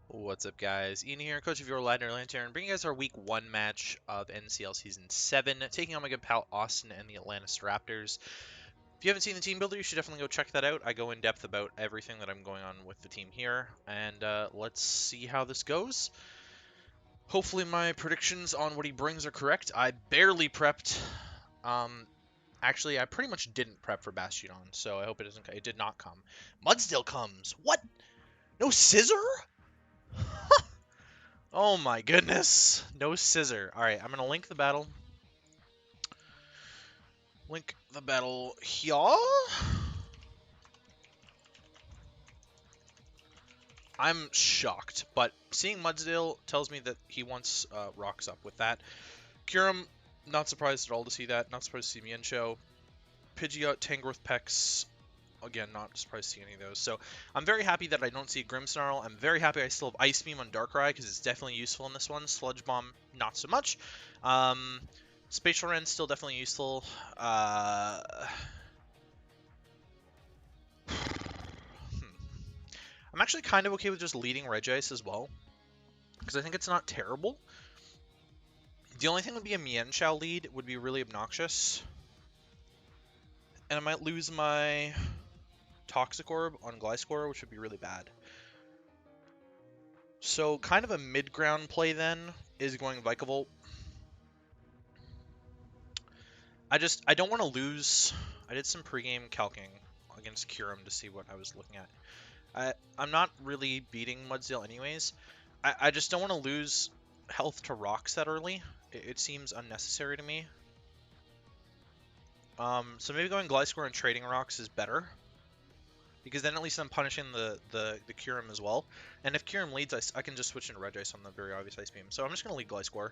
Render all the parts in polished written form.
What's up, guys? Ian here, coach of your Ladner Lanturn, bringing you guys our Week 1 match of NCL Season 7, taking on my good pal Austin and the Atlanta Staraptors. If you haven't seen the team builder, you should definitely go check that out. I go in depth about everything that I'm going on with the team here, and let's see how this goes. Hopefully my predictions on what he brings are correct. I barely prepped. Actually, I pretty much didn't prep for Bastion, so I hope it did not come. Mudsdale comes. What? No scissor? Oh my goodness. No scissor. Alright, I'm going to link the battle. Link the battle here. I'm shocked, but seeing Mudsdale tells me that he wants rocks up with that. Kurum, not surprised at all to see that. Not surprised to see Mienshao. Pidgeot, Tangrowth, Pex. Again, not surprised to see any of those. So I'm very happy that I don't see Grimmsnarl. I'm very happy I still have Ice Beam on Darkrai because it's definitely useful in this one. Sludge Bomb, not so much. Spatial Rend still definitely useful. I'm actually kind of okay with just leading Regice as well, because I think it's not terrible. The only thing would be a Mienshao lead would be really obnoxious. And I might lose my Toxic Orb on Gliscor, which would be really bad. So kind of a mid-ground play then is going Vikavolt. I don't want to lose. I did some pregame calcing against Kurum to see what I was looking at. I'm not really beating Mudsdale anyways. I just don't want to lose health to rocks that early. It seems unnecessary to me. So maybe going Gliscor and trading rocks is better, because then at least I'm punishing the Kurum as well. And if Kurum leads, I can just switch into Regice on the very obvious Ice Beam. So I'm just going to lead Gliscor.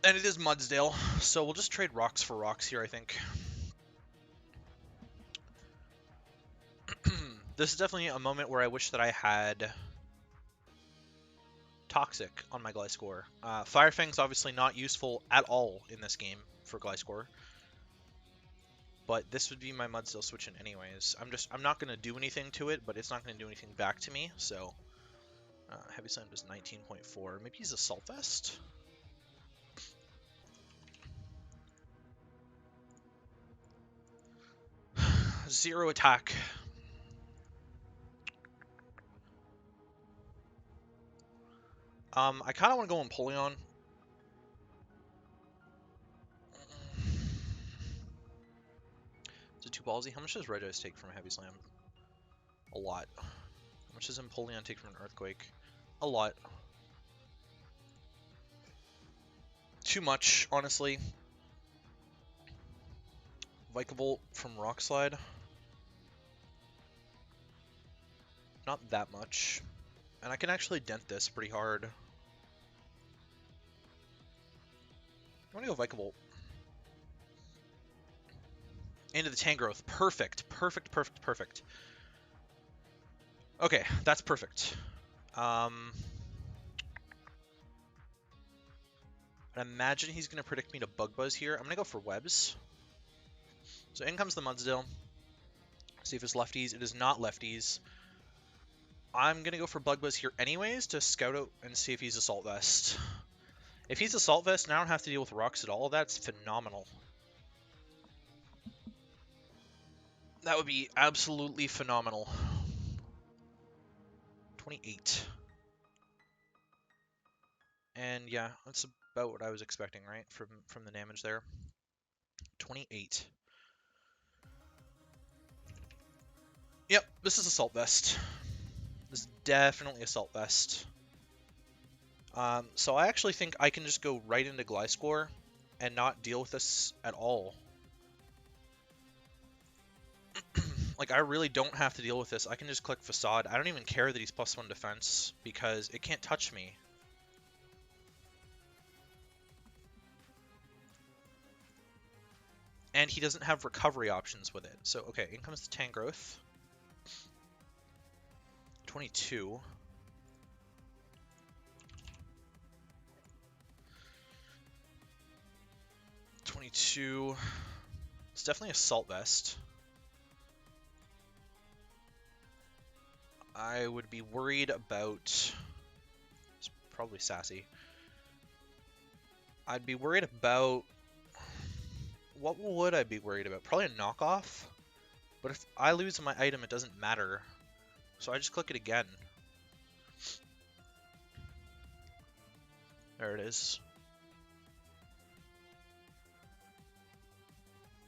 And it is Mudsdale, so we'll just trade rocks for rocks here, I think. This is definitely a moment where I wish that I had Toxic on my Gliscor. Fire Fang's obviously not useful at all in this game for Gliscor. But this would be my Mudsdale switch in anyways. I'm not going to do anything to it, but it's not going to do anything back to me, so... Heavy Slam does 19.4. Maybe he's Assault Vest? Zero attack. I kind of want to go Empoleon. Is it too ballsy? How much does Regice take from a Heavy Slam? A lot. How much does Empoleon take from an Earthquake? A lot. Too much, honestly. Vikavolt from Rock Slide. Not that much. And I can actually dent this pretty hard. I'm gonna go Vikavolt. Into the Tangrowth. Perfect. Perfect, perfect, perfect. Okay, that's perfect. I imagine he's going to predict me to Bug Buzz here. I'm going to go for Webs. So in comes the Mudsdale. See if it's lefties. It is not lefties. I'm going to go for Bug Buzz here anyways to scout out and see if he's Assault Vest. If he's Assault Vest and I don't have to deal with rocks at all, that's phenomenal. That would be absolutely phenomenal. 28. And yeah, that's about what I was expecting, right? From the damage there. 28. Yep, this is Assault Vest. This is definitely Assault Vest. So I actually think I can just go right into Gliscor and not deal with this at all. Like, I really don't have to deal with this. I can just click Facade. I don't even care that he's +1 defense, because it can't touch me. And he doesn't have recovery options with it. So, okay, in comes the Tangrowth. 22. It's definitely Assault Vest. I would be worried about... It's probably sassy. I'd be worried about... What would I be worried about? Probably a knockoff. But if I lose my item, it doesn't matter. So I just click it again. There it is.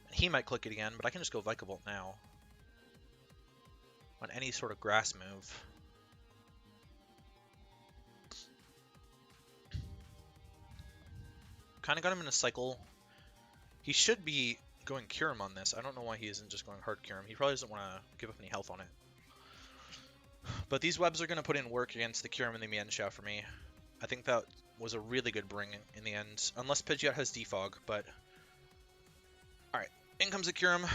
And he might click it again, but I can just go Vikavolt now. On any sort of grass move. Kind of got him in a cycle. He should be going Kyurem on this. I don't know why he isn't just going hard Kyurem. He probably doesn't want to give up any health on it. But these webs are going to put in work against the Kyurem and the Mienshao for me. I think that was a really good bring in the end. Unless Pidgeot has Defog, but... Alright, in comes the Kyurem.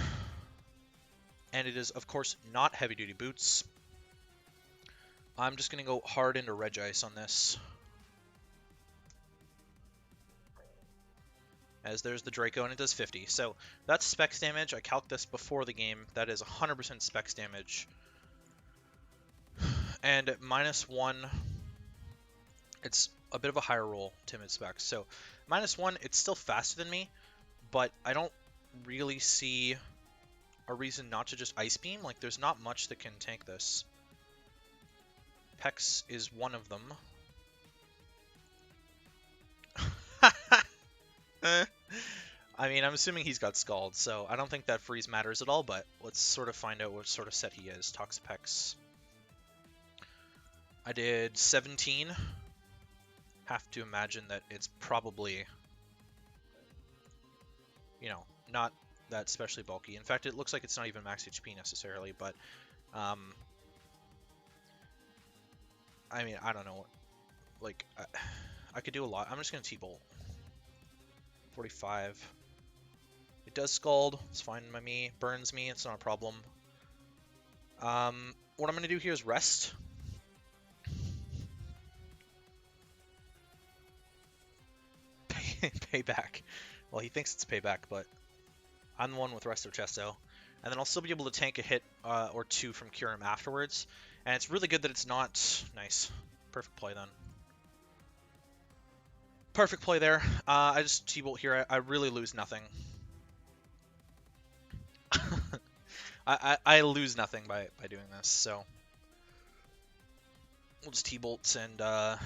And it is, of course, not heavy-duty boots. I'm just going to go hard into Regice on this. As there's the Draco, and it does 50. So that's specs damage. I calced this before the game. That is 100% specs damage. And at -1, it's a bit of a higher roll, timid specs. So -1, it's still faster than me, but I don't really see a reason not to just Ice Beam. Like, there's not much that can tank this. Pex is one of them. I mean, I'm assuming he's got Scald, so I don't think that freeze matters at all, but let's sort of find out what sort of set he is. Toxapex. I did 17. Have to imagine that it's probably, you know, not that especially bulky. In fact, it looks like it's not even max HP necessarily, but, I mean, I don't know. Like, I could do a lot. I'm just going to T-Bolt. 45. It does Scald. It's fine by me. Burns me. It's not a problem. What I'm going to do here is rest. Payback. Well, he thinks it's payback, but I'm the one with Resto Chesto. And then I'll still be able to tank a hit or two from Kyurem afterwards. And it's really good that it's not... Nice. Perfect play then. Perfect play there. I just T-Bolt here. I really lose nothing. I lose nothing by doing this, so... We'll just T-Bolt and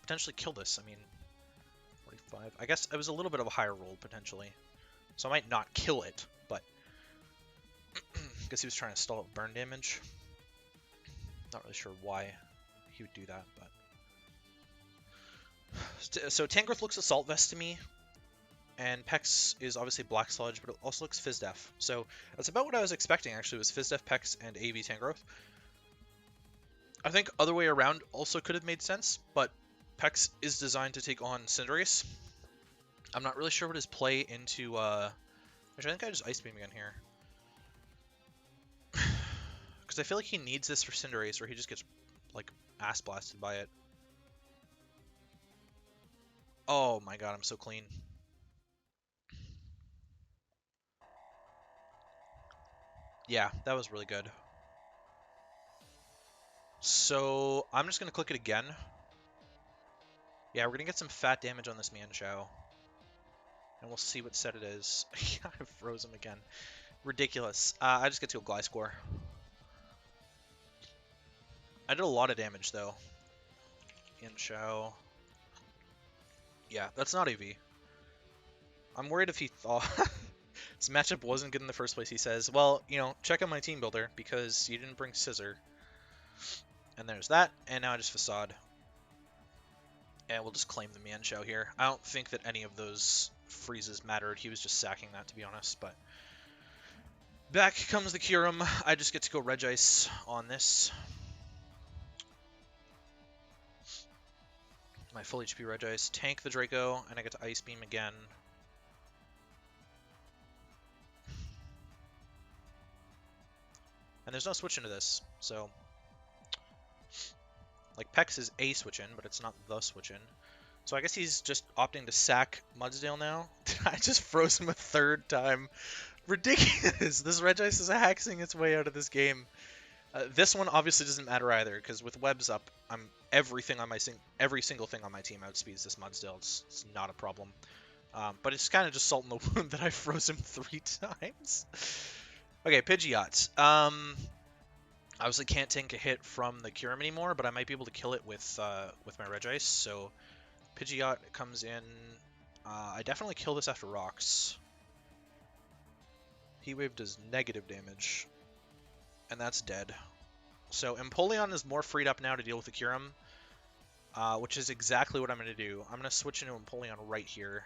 potentially kill this. I mean, 45. I guess it was a little bit of a higher roll, potentially. So I might not kill it, but... I guess he was trying to stall out burn damage. Not really sure why he would do that, but... So Tangrowth looks Assault Vest to me, and Pex is obviously Black Sludge, but it also looks Fizdef. So that's about what I was expecting, actually, was Fizdef, Pex, and AV Tangrowth. I think other way around also could have made sense, but Pex is designed to take on Cinderace. I'm not really sure what his play into... Actually, I think I just Ice Beam again here. Because I feel like he needs this for Cinderace, or he just gets, like, ass blasted by it. Oh my god, I'm so clean. Yeah, that was really good. So, I'm just going to click it again. Yeah, we're going to get some fat damage on this Mienshao. And we'll see what set it is. I froze him again. Ridiculous. I just get to a Gliscor. I did a lot of damage, though. Mienshao. Yeah, that's not AV. I'm worried if he thought this matchup wasn't good in the first place, he says. Well, you know, check out my team builder, because you didn't bring Scissor. And there's that, and now I just Facade. And we'll just claim the Mienshao here. I don't think that any of those freezes mattered. He was just sacking that, to be honest, but... Back comes the Kyurem. I just get to go Regice on this. My full HP Regice. Tank the Draco, and I get to Ice Beam again. And there's no switch into this, so... Like, Pex is a switch in, but it's not the switch in. So I guess he's just opting to sack Mudsdale now. I just froze him a third time. Ridiculous! This Regice is hacking its way out of this game. This one obviously doesn't matter either, because with webs up, every single thing on my team outspeeds this Mudsdale. It's not a problem. But it's kind of just salt in the wound that I froze him 3 times. Okay, Pidgeot. Obviously can't tank a hit from the Kyurem anymore, but I might be able to kill it with my Regice. So Pidgeot comes in. I definitely kill this after rocks. Heat Wave does negative damage, and that's dead. So Empoleon is more freed up now to deal with the Kyurem, which is exactly what I'm going to do. I'm going to switch into Empoleon right here.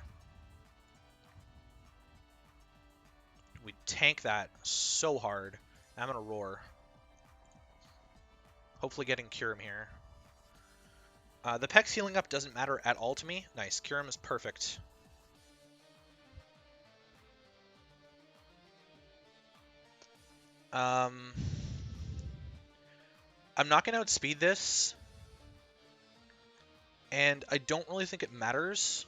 We tank that so hard. I'm going to roar. Hopefully getting Kyurem here. The Pex healing up doesn't matter at all to me. Nice. Kyurem is perfect. I'm not going to outspeed this. And I don't really think it matters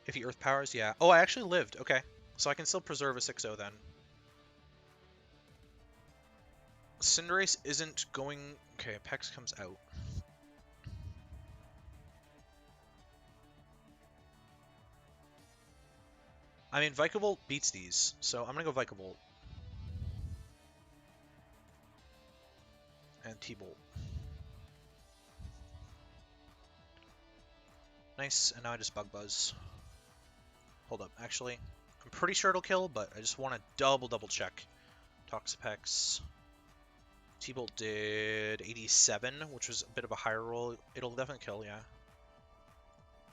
if he Earth Powers. Yeah. Oh, I actually lived. Okay. So I can still preserve a 6-0 then. Cinderace isn't going... Okay, Pex comes out. I mean, Vikavolt beats these, so I'm going to go Vikavolt. And T-Bolt. Nice, and now I just Bug Buzz. Hold up, actually. I'm pretty sure it'll kill, but I just want to double check. Toxapex. T-Bolt did 87, which was a bit of a higher roll. It'll definitely kill, yeah.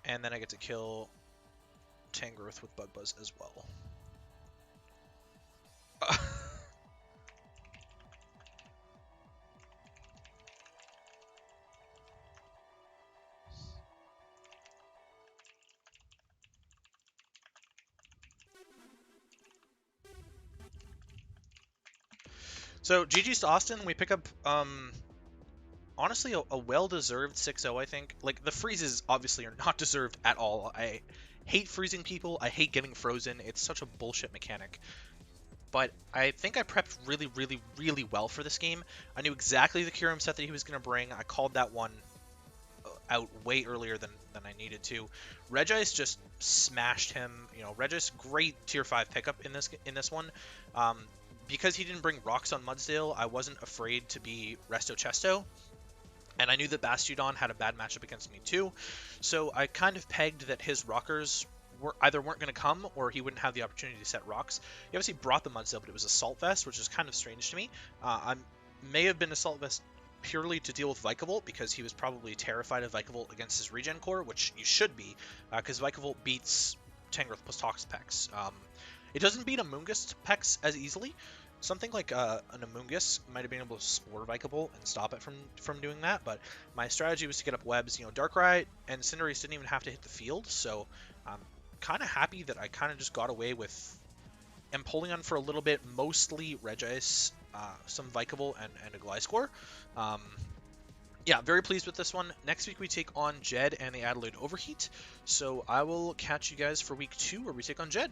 And then I get to kill Tangrowth with Bug Buzz as well. So GG's to Austin. We pick up honestly a well-deserved 6-0, I think. Like, the freezes obviously are not deserved at all. I hate freezing people. I hate getting frozen. It's such a bullshit mechanic. But I think I prepped really well for this game. I knew exactly the Kyurem set that he was going to bring. I called that one out way earlier than I needed to. Regice just smashed him. You know, Regice, great tier 5 pickup in this one. Because he didn't bring rocks on Mudsdale, I wasn't afraid to be Resto Chesto. And I knew that Bastiodon had a bad matchup against me too. So I kind of pegged that his rockers weren't going to come, or he wouldn't have the opportunity to set rocks. He obviously brought the Mudsdale, but it was Assault Vest, which is kind of strange to me. I may have been Assault Vest purely to deal with Vikavolt, because he was probably terrified of Vikavolt against his Regen Core, which you should be, because Vikavolt beats Tangrowth plus Toxapex. It doesn't beat Amoonguss Pex as easily. Something like an Amoonguss might have been able to Spore Vikavolt and stop it from doing that, but my strategy was to get up webs. You know, Darkrai and Cinderace didn't even have to hit the field, so I'm kind of happy that I kind of just got away with Empoleon for a little bit, mostly Regice, some Vikavolt, and a Gliscor. Yeah, very pleased with this one. Next week we take on Jed and the Adelaide Overheat, so I will catch you guys for week 2 where we take on Jed.